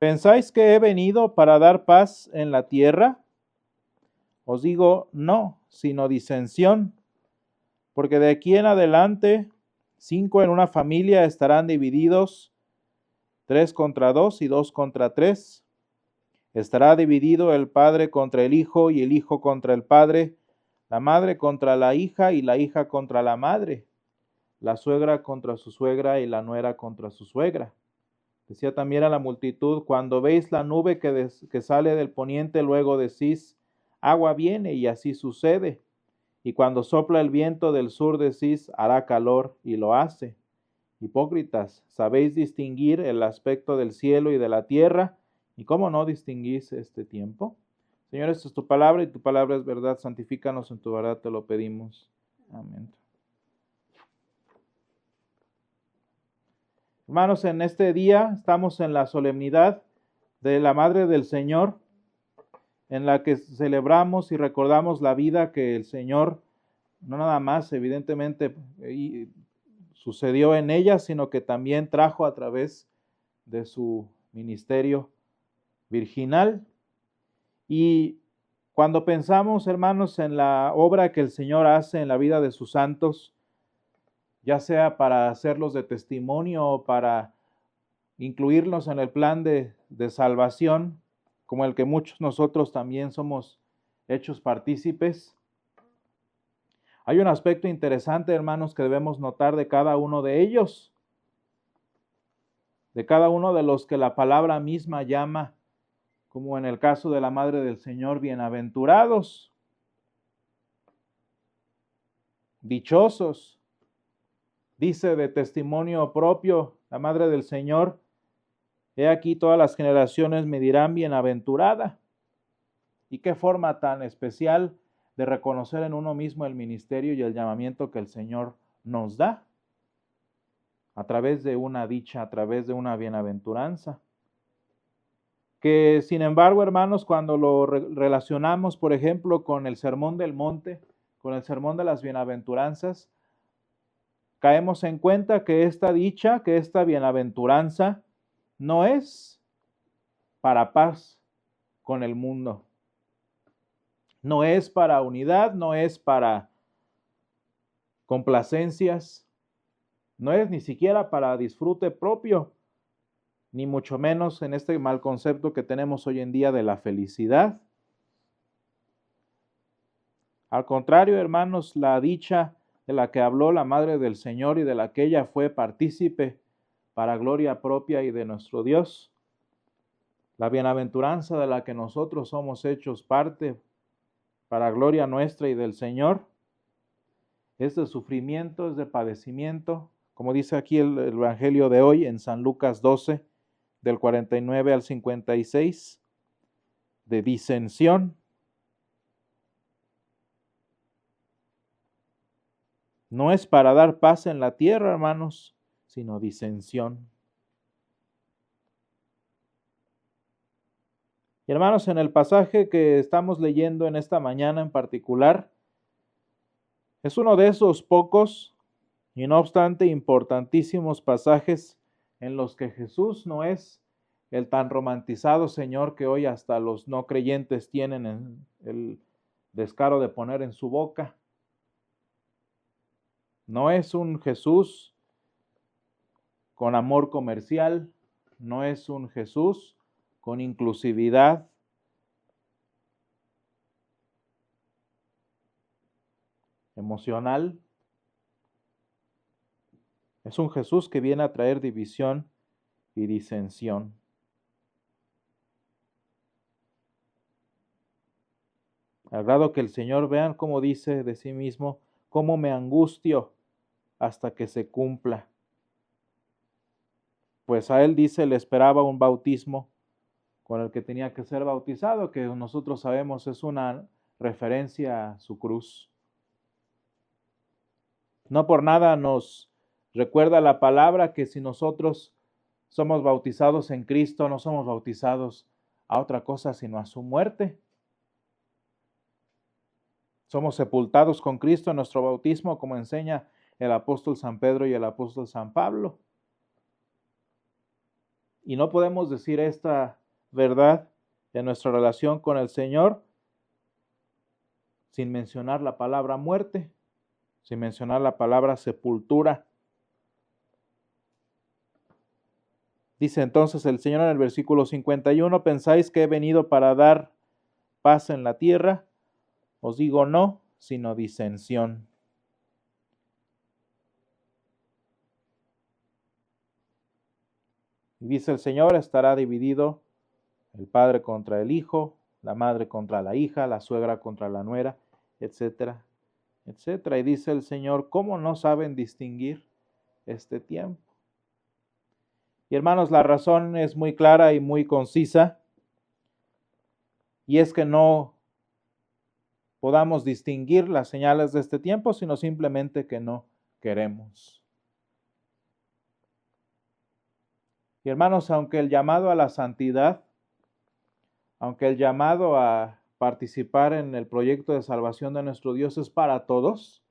¿pensáis que he venido para dar paz en la tierra? Os digo, no, sino disensión, porque de aquí en adelante 5 en una familia estarán divididos, 3 contra 2 y 2 contra 3. Estará dividido el padre contra el hijo y el hijo contra el padre, la madre contra la hija y la hija contra la madre, la suegra contra su suegra y la nuera contra su suegra. Decía también a la multitud, cuando veis la nube que sale del poniente, luego decís, agua viene, y así sucede. Y cuando sopla el viento del sur, decís, hará calor, y lo hace. Hipócritas, ¿sabéis distinguir el aspecto del cielo y de la tierra? ¿Y cómo no distinguís este tiempo? Señor, esta es tu palabra, y tu palabra es verdad. Santifícanos en tu verdad, te lo pedimos. Amén. Hermanos, en este día estamos en la solemnidad de la Madre del Señor, en la que celebramos y recordamos la vida que el Señor, no nada más evidentemente sucedió en ella, sino que también trajo a través de su ministerio virginal. Y cuando pensamos, hermanos, en la obra que el Señor hace en la vida de sus santos, ya sea para hacerlos de testimonio o para incluirnos en el plan de salvación, como el que muchos nosotros también somos hechos partícipes. Hay un aspecto interesante, hermanos, que debemos notar de cada uno de ellos, de cada uno de los que la palabra misma llama, como en el caso de la Madre del Señor, bienaventurados, dichosos. Dice de testimonio propio la Madre del Señor, he aquí todas las generaciones me dirán bienaventurada. Y qué forma tan especial de reconocer en uno mismo el ministerio y el llamamiento que el Señor nos da, a través de una dicha, a través de una bienaventuranza. Que sin embargo, hermanos, cuando lo relacionamos, por ejemplo, con el Sermón del Monte, con el Sermón de las Bienaventuranzas, caemos en cuenta que esta dicha, que esta bienaventuranza, no es para paz con el mundo. No es para unidad, no es para complacencias, no es ni siquiera para disfrute propio, ni mucho menos en este mal concepto que tenemos hoy en día de la felicidad. Al contrario, hermanos, la dicha de la que habló la Madre del Señor y de la que ella fue partícipe para gloria propia y de nuestro Dios, la bienaventuranza de la que nosotros somos hechos parte para gloria nuestra y del Señor, es de sufrimiento, es de padecimiento, como dice aquí el Evangelio de hoy en San Lucas 12, del 49 al 56, de disensión. No es para dar paz en la tierra, hermanos, sino disensión. Y hermanos, en el pasaje que estamos leyendo en esta mañana en particular, es uno de esos pocos y no obstante importantísimos pasajes en los que Jesús no es el tan romantizado Señor que hoy hasta los no creyentes tienen el descaro de poner en su boca. No es un Jesús con amor comercial, no es un Jesús con inclusividad, emocional. Es un Jesús que viene a traer división y disensión. Al grado que el Señor, vean cómo dice de sí mismo, cómo me angustio hasta que se cumpla. Pues a él dice, le esperaba un bautismo con el que tenía que ser bautizado, que nosotros sabemos es una referencia a su cruz. No por nada nos recuerda la palabra que si nosotros somos bautizados en Cristo, no somos bautizados a otra cosa sino a su muerte. Somos sepultados con Cristo en nuestro bautismo, como enseña el apóstol San Pedro y el apóstol San Pablo. Y no podemos decir esta verdad en nuestra relación con el Señor sin mencionar la palabra muerte, sin mencionar la palabra sepultura. Dice entonces el Señor en el versículo 51, ¿pensáis que he venido para dar paz en la tierra? Os digo no, sino disensión. Y dice el Señor, estará dividido el padre contra el hijo, la madre contra la hija, la suegra contra la nuera, etcétera, etcétera. Y dice el Señor, ¿cómo no saben distinguir este tiempo? Y hermanos, la razón es muy clara y muy concisa, y es que no podamos distinguir las señales de este tiempo, sino simplemente que no queremos. Y hermanos, aunque el llamado a la santidad, aunque el llamado a participar en el proyecto de salvación de nuestro Dios es para todos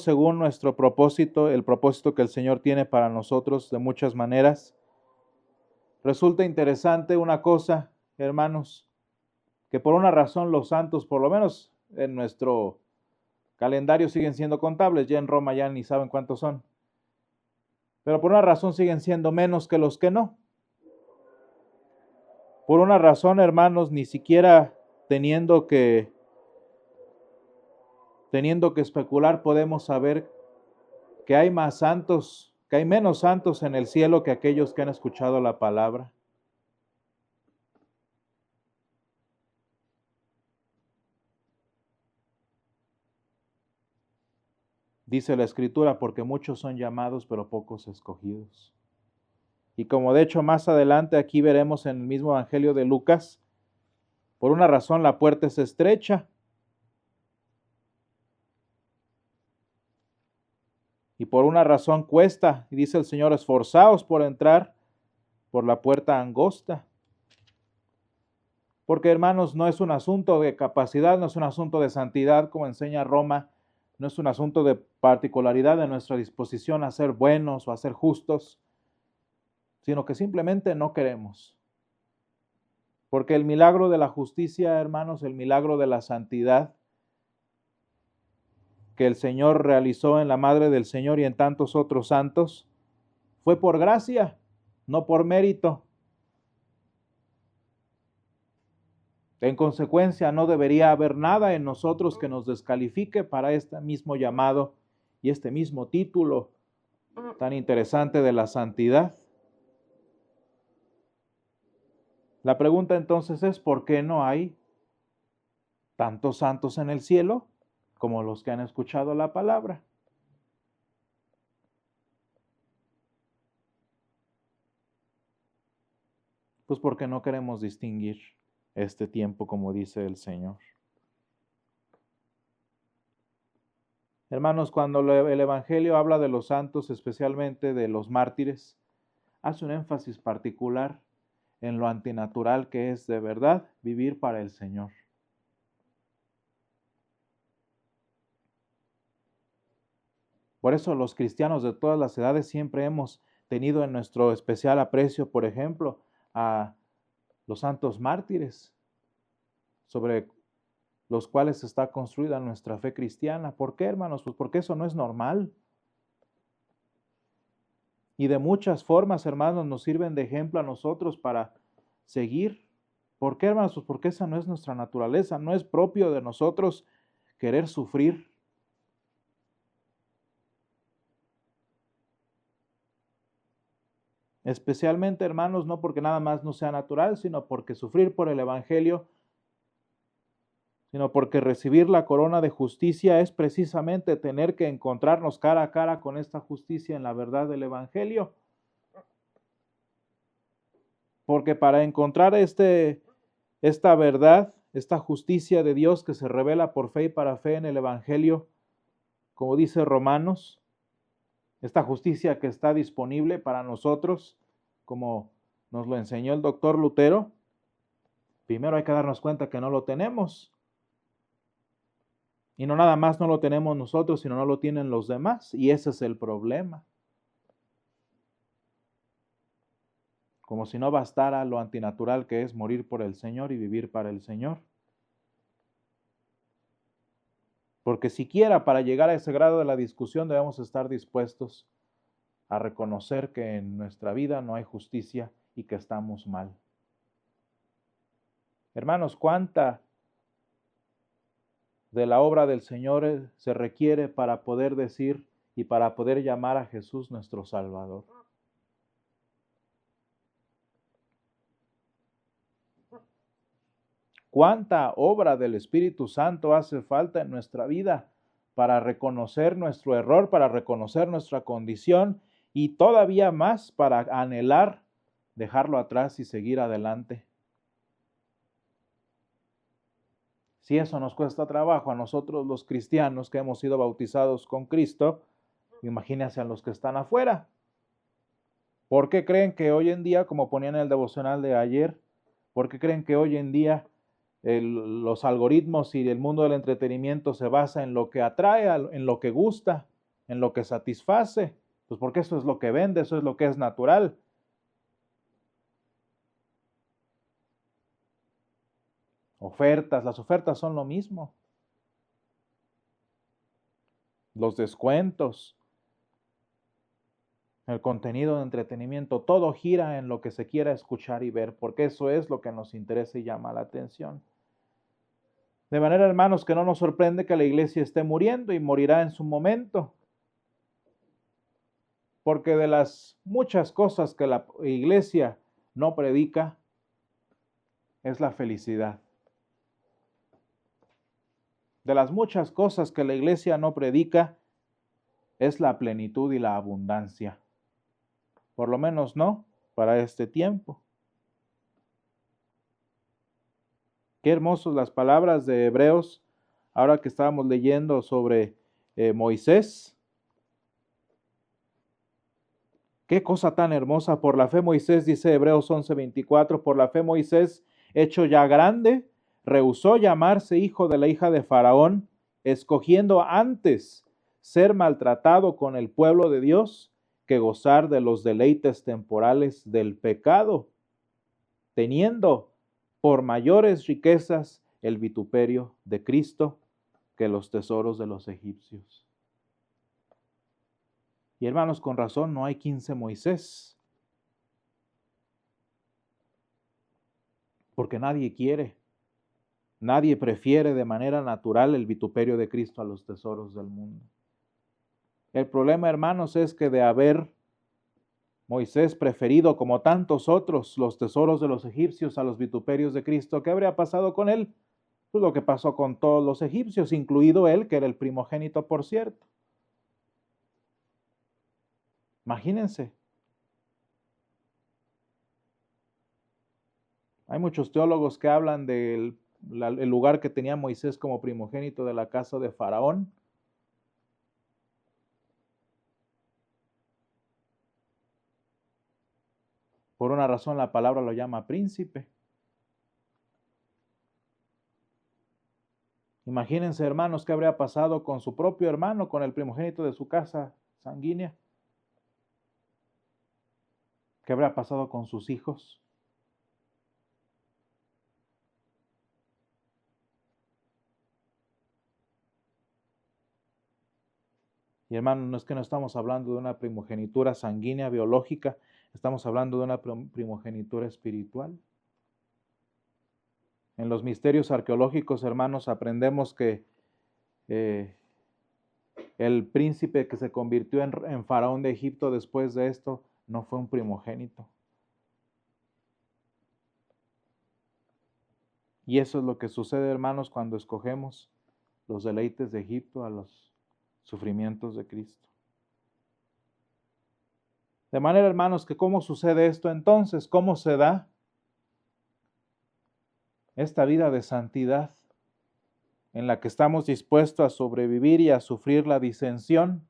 según nuestro propósito, el propósito que el Señor tiene para nosotros de muchas maneras. Resulta interesante una cosa, hermanos, que por una razón los santos, por lo menos en nuestro calendario, siguen siendo contables, ya en Roma ya ni saben cuántos son, pero por una razón siguen siendo menos que los que no. Por una razón, hermanos, ni siquiera teniendo que especular podemos saber que hay más santos, que hay menos santos en el cielo que aquellos que han escuchado la palabra. Dice la Escritura, porque muchos son llamados, pero pocos escogidos. Y como de hecho más adelante aquí veremos en el mismo Evangelio de Lucas, por una razón la puerta es estrecha. Y por una razón cuesta, y dice el Señor, esforzaos por entrar por la puerta angosta. Porque hermanos, no es un asunto de capacidad, no es un asunto de santidad como enseña Roma, no es un asunto de particularidad de nuestra disposición a ser buenos o a ser justos, sino que simplemente no queremos. Porque el milagro de la justicia, hermanos, el milagro de la santidad que el Señor realizó en la Madre del Señor y en tantos otros santos, fue por gracia, no por mérito. En consecuencia, no debería haber nada en nosotros que nos descalifique para este mismo llamado y este mismo título tan interesante de la santidad. La pregunta entonces es, ¿por qué no hay tantos santos en el cielo como los que han escuchado la palabra? Pues porque no queremos distinguir este tiempo como dice el Señor. Hermanos, cuando el Evangelio habla de los santos, especialmente de los mártires, hace un énfasis particular en lo antinatural que es de verdad vivir para el Señor. Por eso los cristianos de todas las edades siempre hemos tenido en nuestro especial aprecio, por ejemplo, a los santos mártires, sobre los cuales está construida nuestra fe cristiana. ¿Por qué, hermanos? Pues porque eso no es normal. Y de muchas formas, hermanos, nos sirven de ejemplo a nosotros para seguir. ¿Por qué, hermanos? Pues porque esa no es nuestra naturaleza, no es propio de nosotros querer sufrir. Especialmente, hermanos, no porque nada más no sea natural, sino porque sufrir por el Evangelio, sino porque recibir la corona de justicia es precisamente tener que encontrarnos cara a cara con esta justicia en la verdad del Evangelio. Porque para encontrar esta verdad, esta justicia de Dios que se revela por fe y para fe en el Evangelio, como dice Romanos, esta justicia que está disponible para nosotros, como nos lo enseñó el doctor Lutero, primero hay que darnos cuenta que no lo tenemos. Y no nada más no lo tenemos nosotros, sino no lo tienen los demás. Y ese es el problema. como si no bastara lo antinatural que es morir por el Señor y vivir para el Señor. Porque siquiera para llegar a ese grado de la discusión debemos estar dispuestos a reconocer que en nuestra vida no hay justicia y que estamos mal. Hermanos, ¿cuánta de la obra del Señor se requiere para poder decir y para poder llamar a Jesús nuestro Salvador? ¿Cuánta obra del Espíritu Santo hace falta en nuestra vida para reconocer nuestro error, para reconocer nuestra condición y todavía más para anhelar dejarlo atrás y seguir adelante? Si eso nos cuesta trabajo a nosotros los cristianos que hemos sido bautizados con Cristo, imagínense a los que están afuera. ¿Por qué creen que hoy en día, como ponían en el devocional de ayer, por qué creen que hoy en día los algoritmos y el mundo del entretenimiento se basa en lo que atrae, en lo que gusta, en lo que satisface? Pues porque eso es lo que vende, eso es lo que es natural. Las ofertas son lo mismo. Los descuentos, el contenido de entretenimiento, todo gira en lo que se quiera escuchar y ver, porque eso es lo que nos interesa y llama la atención. De manera, hermanos, que no nos sorprende que la iglesia esté muriendo y morirá en su momento, porque de las muchas cosas que la iglesia no predica es la felicidad. De las muchas cosas que la iglesia no predica es la plenitud y la abundancia. Por lo menos no para este tiempo. Qué hermosas las palabras de Hebreos, ahora que estábamos leyendo sobre Moisés. Qué cosa tan hermosa. Por la fe Moisés, dice Hebreos 11:24, por la fe Moisés, hecho ya grande, rehusó llamarse hijo de la hija de Faraón, escogiendo antes ser maltratado con el pueblo de Dios que gozar de los deleites temporales del pecado, teniendo por mayores riquezas el vituperio de Cristo que los tesoros de los egipcios. Y hermanos, con razón no hay 15 Moisés, porque nadie quiere, nadie prefiere de manera natural el vituperio de Cristo a los tesoros del mundo. El problema, hermanos, es que de haber Moisés preferido, como tantos otros, los tesoros de los egipcios a los vituperios de Cristo, ¿qué habría pasado con él? Pues lo que pasó con todos los egipcios, incluido él, que era el primogénito, por cierto. Imagínense. Hay muchos teólogos que hablan del lugar que tenía Moisés como primogénito de la casa de Faraón. Por una razón la palabra lo llama príncipe. Imagínense, hermanos, qué habría pasado con su propio hermano, con el primogénito de su casa sanguínea. ¿Qué habría pasado con sus hijos? Y hermano, no es que no estamos hablando de una primogenitura sanguínea, biológica, estamos hablando de una primogenitura espiritual. En los misterios arqueológicos, hermanos, aprendemos que el príncipe que se convirtió en faraón de Egipto después de esto no fue un primogénito. Y eso es lo que sucede, hermanos, cuando escogemos los deleites de Egipto a los sufrimientos de Cristo. De manera, hermanos, que ¿cómo sucede esto entonces? ¿Cómo se da esta vida de santidad en la que estamos dispuestos a sobrevivir y a sufrir la disensión?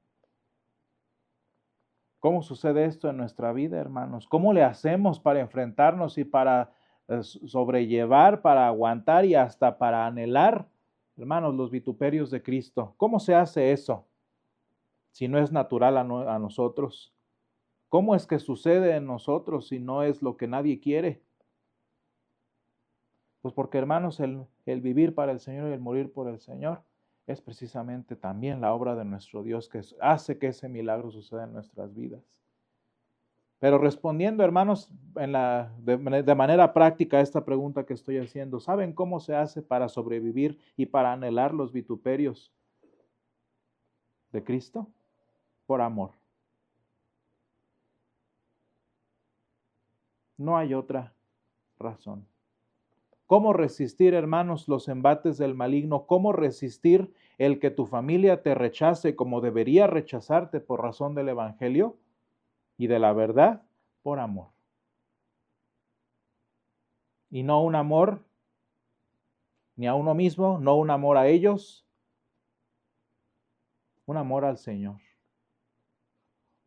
¿Cómo sucede esto en nuestra vida, hermanos? ¿Cómo le hacemos para enfrentarnos y para sobrellevar, para aguantar y hasta para anhelar, hermanos, los vituperios de Cristo? ¿Cómo se hace eso si no es natural a nosotros? ¿Cómo es que sucede en nosotros si no es lo que nadie quiere? Pues porque, hermanos, el vivir para el Señor y el morir por el Señor es precisamente también la obra de nuestro Dios que hace que ese milagro suceda en nuestras vidas. Pero respondiendo, hermanos, de manera práctica a esta pregunta que estoy haciendo, ¿saben cómo se hace para sobrevivir y para anhelar los vituperios de Cristo? Por amor. No hay otra razón. ¿Cómo resistir, hermanos, los embates del maligno? ¿Cómo resistir el que tu familia te rechace como debería rechazarte por razón del Evangelio y de la verdad? Por amor. Y no un amor ni a uno mismo, no un amor a ellos, un amor al Señor.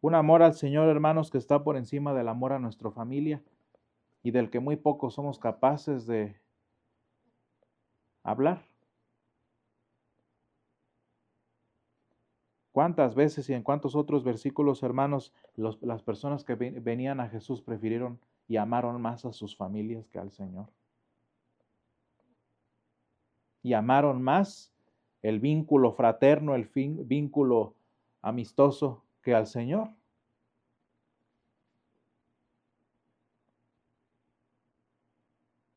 Un amor al Señor, hermanos, que está por encima del amor a nuestra familia y del que muy pocos somos capaces de hablar. ¿Cuántas veces y en cuántos otros versículos, hermanos, las personas que venían a Jesús prefirieron y amaron más a sus familias que al Señor? Y amaron más el vínculo fraterno, el vínculo amistoso que al Señor.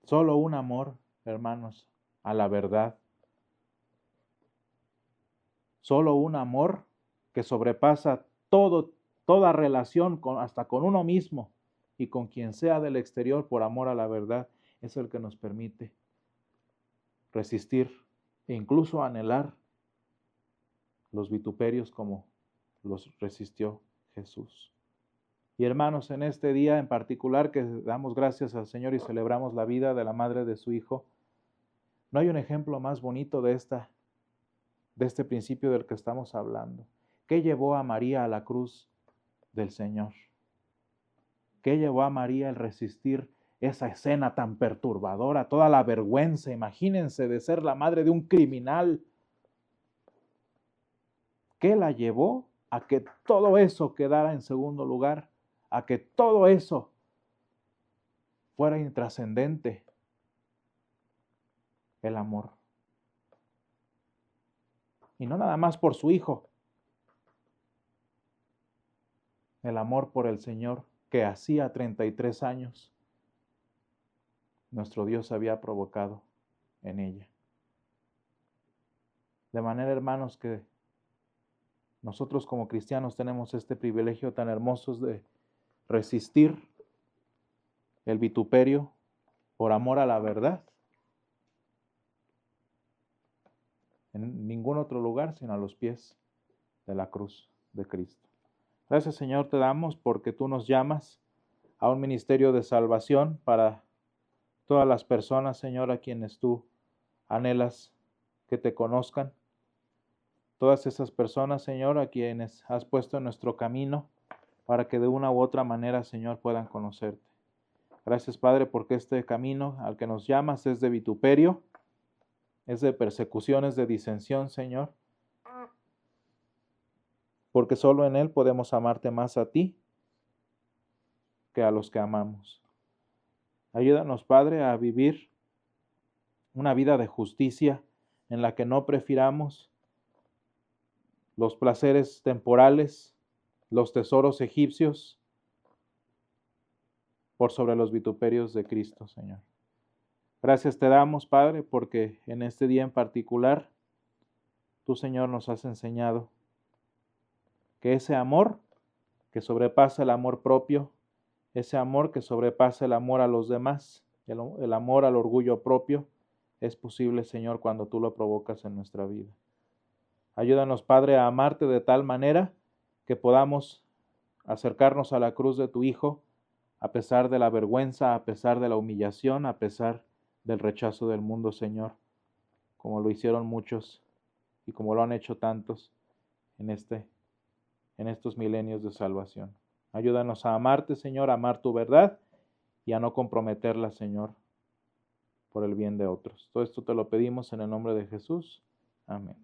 Solo un amor, hermanos, a la verdad. Solo un amor que sobrepasa toda relación, hasta con uno mismo y con quien sea del exterior por amor a la verdad, es el que nos permite resistir e incluso anhelar los vituperios como los resistió Jesús. Y hermanos, en este día en particular que damos gracias al Señor y celebramos la vida de la madre de su Hijo, no hay un ejemplo más bonito de este principio del que estamos hablando. ¿Qué llevó a María a la cruz del Señor? ¿Qué llevó a María el resistir esa escena tan perturbadora, toda la vergüenza, imagínense, de ser la madre de un criminal? ¿Qué la llevó a que todo eso quedara en segundo lugar? A que todo eso fuera intrascendente. El amor. Y no nada más por su Hijo. El amor por el Señor que hacía 33 años nuestro Dios había provocado en ella. De manera, hermanos, que nosotros como cristianos tenemos este privilegio tan hermoso de resistir el vituperio por amor a la verdad. En ningún otro lugar sino a los pies de la cruz de Cristo. Gracias, Señor, te damos porque tú nos llamas a un ministerio de salvación para todas las personas, Señor, a quienes tú anhelas que te conozcan. Todas esas personas, Señor, a quienes has puesto en nuestro camino para que de una u otra manera, Señor, puedan conocerte. Gracias, Padre, porque este camino al que nos llamas es de vituperio, es de persecución, es de disensión, Señor, porque solo en él podemos amarte más a ti que a los que amamos. Ayúdanos, Padre, a vivir una vida de justicia en la que no prefiramos los placeres temporales, los tesoros egipcios, por sobre los vituperios de Cristo, Señor. Gracias te damos, Padre, porque en este día en particular, tú, Señor, nos has enseñado que ese amor que sobrepasa el amor propio, ese amor que sobrepasa el amor a los demás, el amor al orgullo propio, es posible, Señor, cuando tú lo provocas en nuestra vida. Ayúdanos, Padre, a amarte de tal manera que podamos acercarnos a la cruz de tu Hijo, a pesar de la vergüenza, a pesar de la humillación, a pesar del rechazo del mundo, Señor, como lo hicieron muchos y como lo han hecho tantos en estos milenios de salvación. Ayúdanos a amarte, Señor, a amar tu verdad y a no comprometerla, Señor, por el bien de otros. Todo esto te lo pedimos en el nombre de Jesús. Amén.